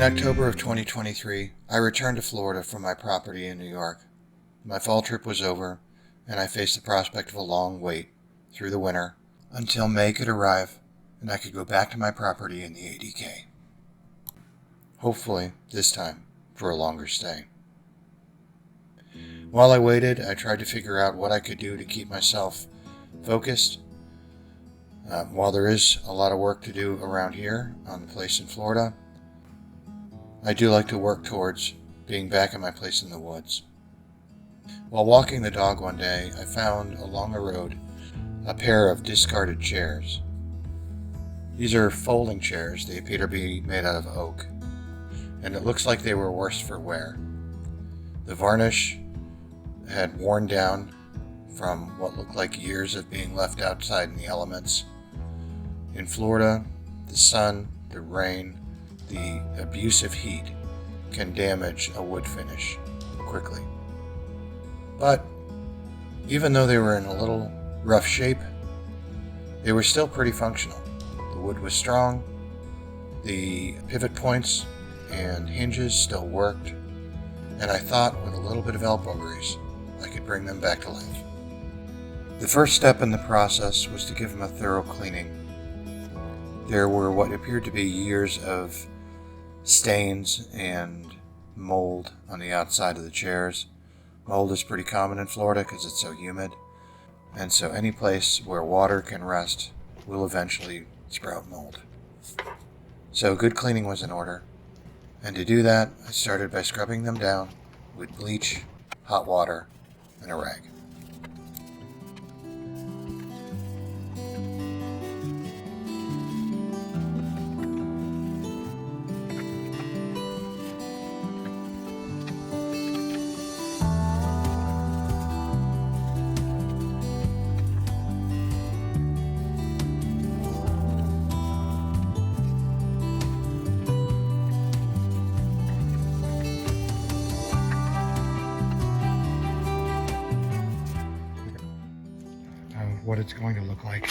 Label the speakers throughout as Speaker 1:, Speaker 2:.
Speaker 1: In October of 2023, I returned to Florida from my property in New York. My fall trip was over, and I faced the prospect of a long wait through the winter until May could arrive and I could go back to my property in the ADK. Hopefully, this time, for a longer stay. While I waited, I tried to figure out what I could do to keep myself focused. While there is a lot of work to do around here on the place in Florida, I do like to work towards being back at my place in the woods. While walking the dog one day, I found along the road a pair of discarded chairs. These are folding chairs. They appear to be made out of oak, and it looks like they were worse for wear. The varnish had worn down from what looked like years of being left outside in the elements. In Florida, the sun, the rain, the abusive heat can damage a wood finish quickly. But even though they were in a little rough shape, they were still pretty functional. The wood was strong, the pivot points and hinges still worked, and I thought with a little bit of elbow grease, I could bring them back to life. The first step in the process was to give them a thorough cleaning. There were what appeared to be years of stains and mold on the outside of the chairs. Mold is pretty common in Florida because it's so humid, and so any place where water can rest will eventually sprout mold. So good cleaning was in order, and to do that, I started by scrubbing them down with bleach, hot water, and a rag. What it's going to look like.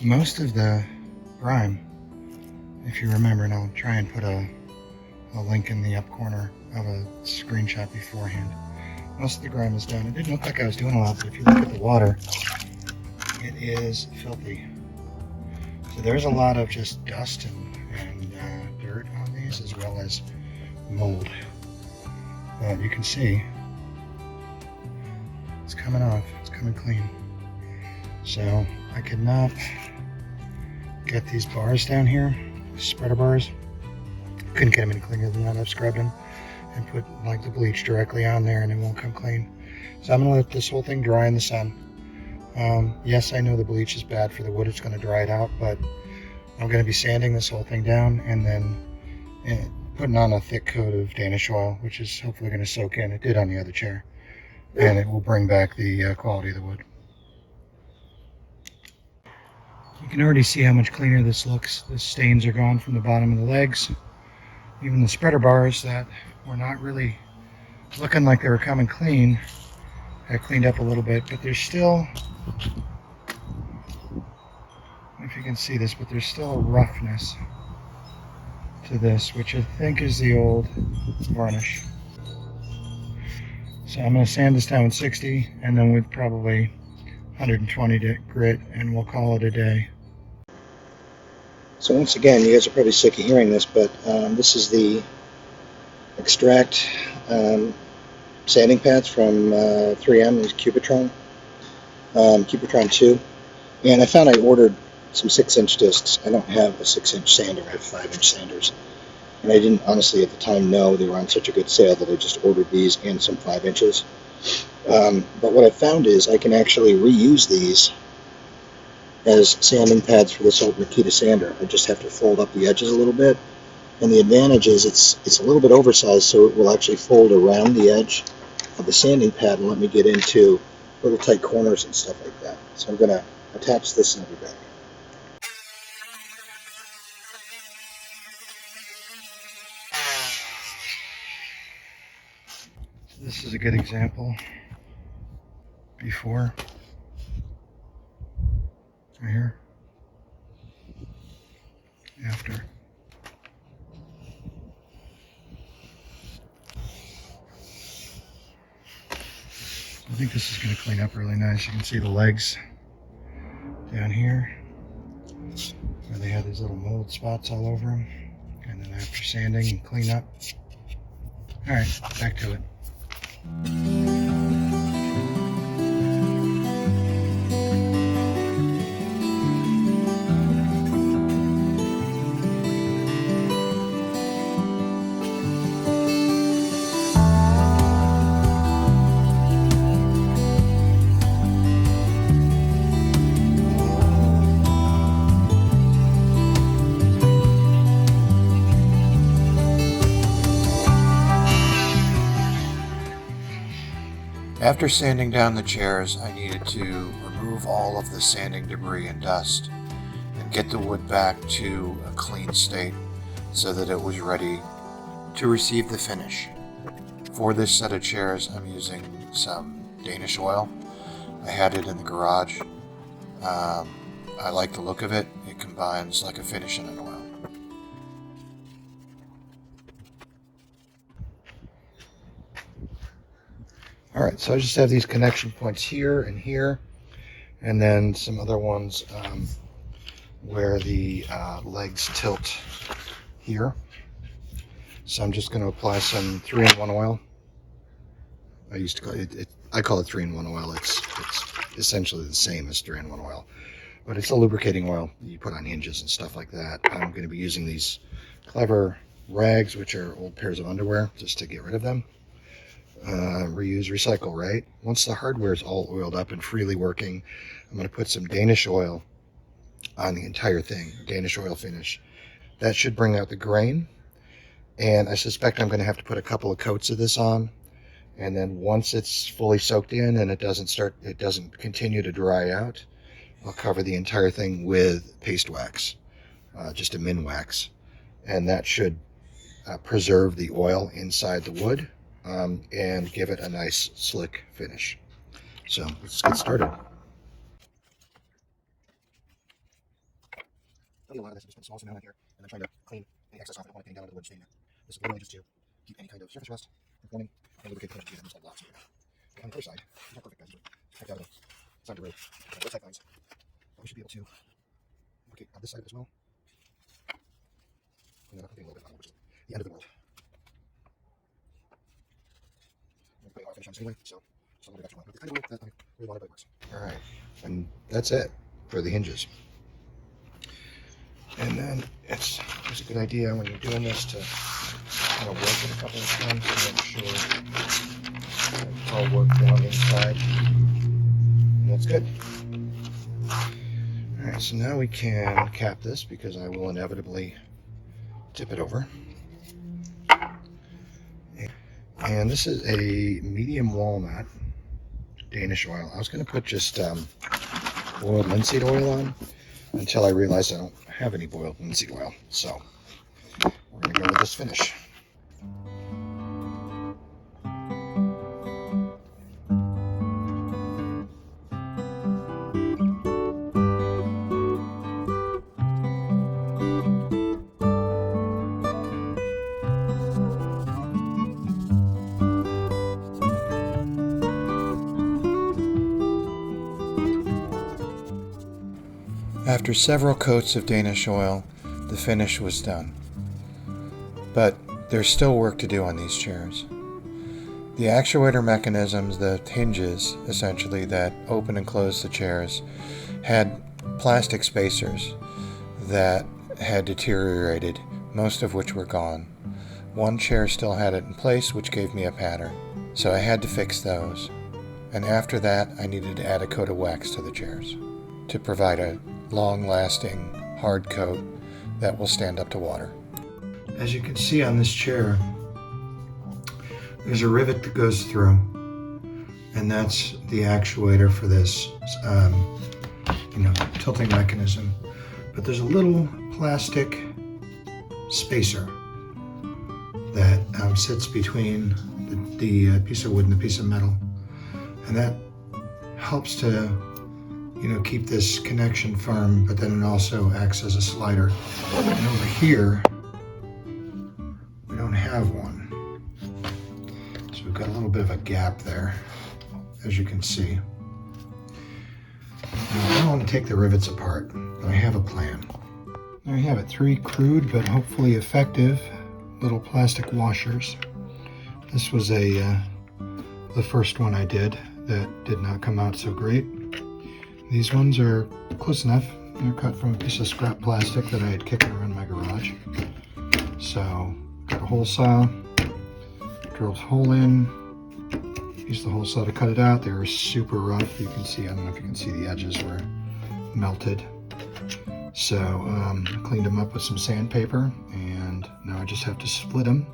Speaker 1: Most of the grime, if you remember, and I'll try and put a link in the up corner of a screenshot beforehand. Most of the grime is done. It didn't look like I was doing a lot, but if you look at the water, it is filthy. So there's a lot of just dust and dirt on these, as well as mold. But you can see it's coming off, it's coming clean. So I could not get these bars down here, spreader bars. Couldn't get them any cleaner than that. I've scrubbed them and put like the bleach directly on there and it won't come clean. So I'm gonna let this whole thing dry in the sun. Yes, I know the bleach is bad for the wood, it's gonna dry it out, but I'm gonna be sanding this whole thing down and then putting on a thick coat of Danish oil, which is hopefully gonna soak in. It did on the other chair. And it will bring back the quality of the wood. You can already see how much cleaner this looks. The stains are gone from the bottom of the legs. Even the spreader bars that were not really looking like they were coming clean, I cleaned up a little bit, but there's still, I don't know if you can see this, but there's still a roughness to this, which I think is the old varnish. So I'm going to sand this down with 60 and then with probably 120 grit, and we'll call it a day. So once again, you guys are probably sick of hearing this, but this is the Extract sanding pads from 3M, these Cubitron 2. And I found I ordered some 6-inch discs. I don't have a 6-inch sander, I have 5-inch sanders. And I didn't honestly at the time know they were on such a good sale that I just ordered these and some 5 inches. But what I found is I can actually reuse these as sanding pads for this old Makita sander. I just have to fold up the edges a little bit. And the advantage is it's a little bit oversized, so it will actually fold around the edge of the sanding pad and let me get into little tight corners and stuff like that. So I'm going to attach this and I'll be back. This is a good example. Before, right here, after. I think this is going to clean up really nice. You can see the legs down here where they had these little mold spots all over them. And then after sanding and clean up. Alright, back to it. After sanding down the chairs, I needed to remove all of the sanding debris and dust and get the wood back to a clean state so that it was ready to receive the finish. For this set of chairs, I'm using some Danish oil. I had it in the garage. I like the look of it. It combines like a finish and an oil. Alright, so I just have these connection points here, and then some other ones where the legs tilt here. So I'm just going to apply some 3-in-1 oil. I used to call it, I call it 3-in-1 oil. It's essentially the same as 3-in-1 oil, but it's a lubricating oil you put on hinges and stuff like that. I'm going to be using these clever rags, which are old pairs of underwear, just to get rid of them. Reuse, recycle, right? Once the hardware is all oiled up and freely working, I'm going to put some Danish oil on the entire thing, Danish oil finish. That should bring out the grain, and I suspect I'm going to have to put a couple of coats of this on, and then once it's fully soaked in and it doesn't continue to dry out, I'll cover the entire thing with paste wax, just a min wax, and that should preserve the oil inside the wood. And give it a nice slick finish. So let's get started. A lot of this, I just put a small amount on here, and I'm trying to clean any excess off. I don't want anything down into the wood staying there. This is literally just to keep any kind of surface rust from forming and lubricate the finish to use all blocks here. On the other side, it's not perfect, guys. Check out it's not the road. Roadside lines. But we should be able to lubricate on this side as well. Clean that up a little bit, which is the end of the world. I'll finish on this anyway, so I'm going to go back to one. But I really wanted, but it works. Alright, and that's it for the hinges. And then it's a good idea when you're doing this to kind of work it a couple of times to make sure it's all worked on inside. And that's good. Alright, so now we can cap this because I will inevitably tip it over. And this is a medium walnut Danish oil. I was going to put just boiled linseed oil on until I realized I don't have any boiled linseed oil. So we're going to go with this finish. After several coats of Danish oil, the finish was done. But there's still work to do on these chairs. The actuator mechanisms, the hinges, essentially, that open and close the chairs, had plastic spacers that had deteriorated, most of which were gone. One chair still had it in place, which gave me a pattern. So I had to fix those. And after that, I needed to add a coat of wax to the chairs to provide a long-lasting hard coat that will stand up to water. As you can see on this chair, there's a rivet that goes through, and that's the actuator for this tilting mechanism. But there's a little plastic spacer that sits between the piece of wood and the piece of metal, and that helps to keep this connection firm, but then it also acts as a slider. And over here, we don't have one. So we've got a little bit of a gap there. as you can see. Now I want to take the rivets apart. I have a plan. There you have it, 3 crude but hopefully effective little plastic washers. This was the first one I did that did not come out so great. These ones are close enough. They're cut from a piece of scrap plastic that I had kicking around my garage. So, got a hole saw, drilled a hole in, used the hole saw to cut it out. They were super rough. You can see, I don't know if you can see, the edges were melted. So, cleaned them up with some sandpaper, and now I just have to split them.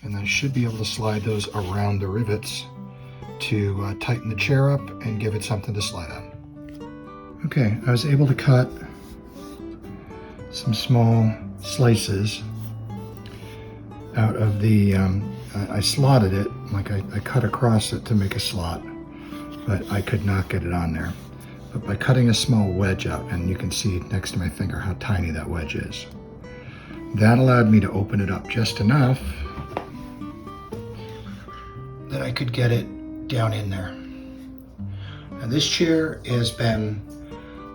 Speaker 1: And I should be able to slide those around the rivets to tighten the chair up and give it something to slide on. Okay, I was able to cut some small slices out of the, I slotted it, like I cut across it to make a slot, but I could not get it on there. But by cutting a small wedge out, and you can see next to my finger how tiny that wedge is, that allowed me to open it up just enough that I could get it down in there. Now this chair has been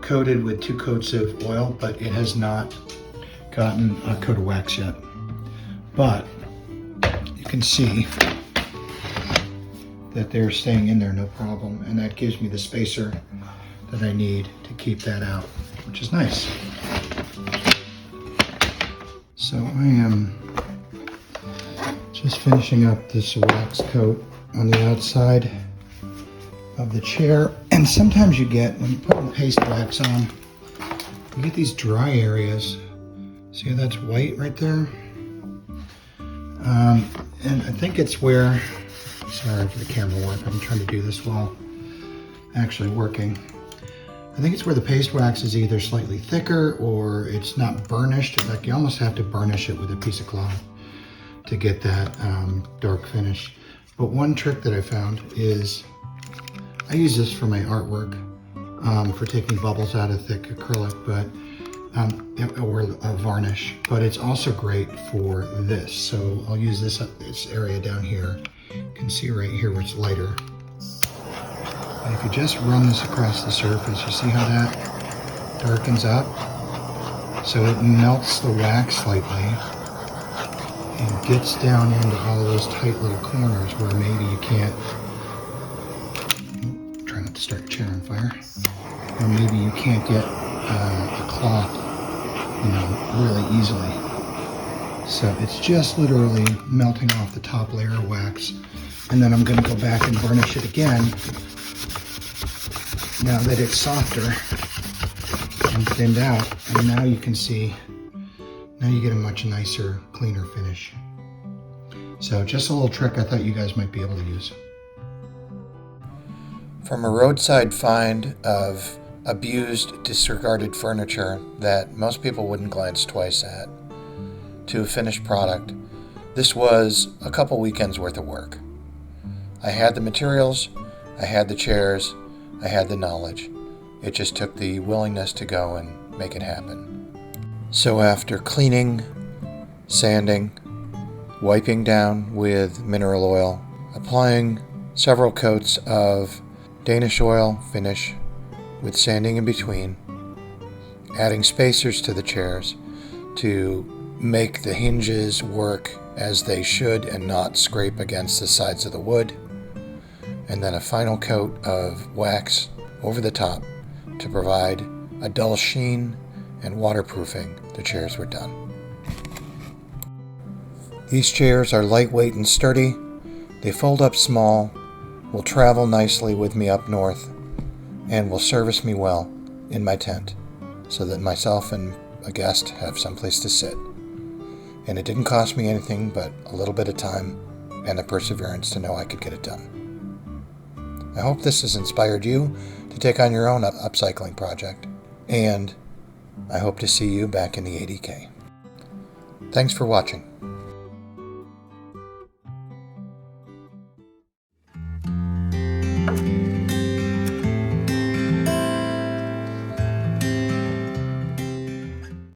Speaker 1: coated with 2 coats of oil, but it has not gotten a coat of wax yet. But you can see that they're staying in there no problem, and that gives me the spacer that I need to keep that out, which is nice. So I am just finishing up this wax coat on the outside of the chair. And sometimes you get, when you put paste wax on, you get these dry areas. See how that's white right there? And I think it's where, sorry for the camera work, I'm trying to do this while actually working. I think it's where the paste wax is either slightly thicker or it's not burnished. Like you almost have to burnish it with a piece of cloth to get that dark finish. But one trick that I found is, I use this for my artwork, for taking bubbles out of thick acrylic, but or a varnish. But it's also great for this. So I'll use this area down here. You can see right here where it's lighter. And if you just run this across the surface, you see how that darkens up? So it melts the wax slightly and gets down into all those tight little corners where maybe you can't, try not to start your chair on fire, or maybe you can't get a cloth, really easily. So it's just literally melting off the top layer of wax, and then I'm going to go back and burnish it again now that it's softer and thinned out. And now you can see, now you get a much nicer, cleaner finish. So just a little trick I thought you guys might be able to use. From a roadside find of abused, disregarded furniture that most people wouldn't glance twice at, to a finished product, this was a couple weekends worth of work. I had the materials, I had the chairs, I had the knowledge. It just took the willingness to go and make it happen. So after cleaning, sanding, wiping down with mineral oil, applying several coats of Danish oil finish with sanding in between, adding spacers to the chairs to make the hinges work as they should and not scrape against the sides of the wood, and then a final coat of wax over the top to provide a dull sheen and waterproofing, the chairs were done. These chairs are lightweight and sturdy. They fold up small, will travel nicely with me up north, and will service me well in my tent so that myself and a guest have someplace to sit. And it didn't cost me anything but a little bit of time and the perseverance to know I could get it done. I hope this has inspired you to take on your own upcycling project, and I hope to see you back in the 80K. Thanks for watching.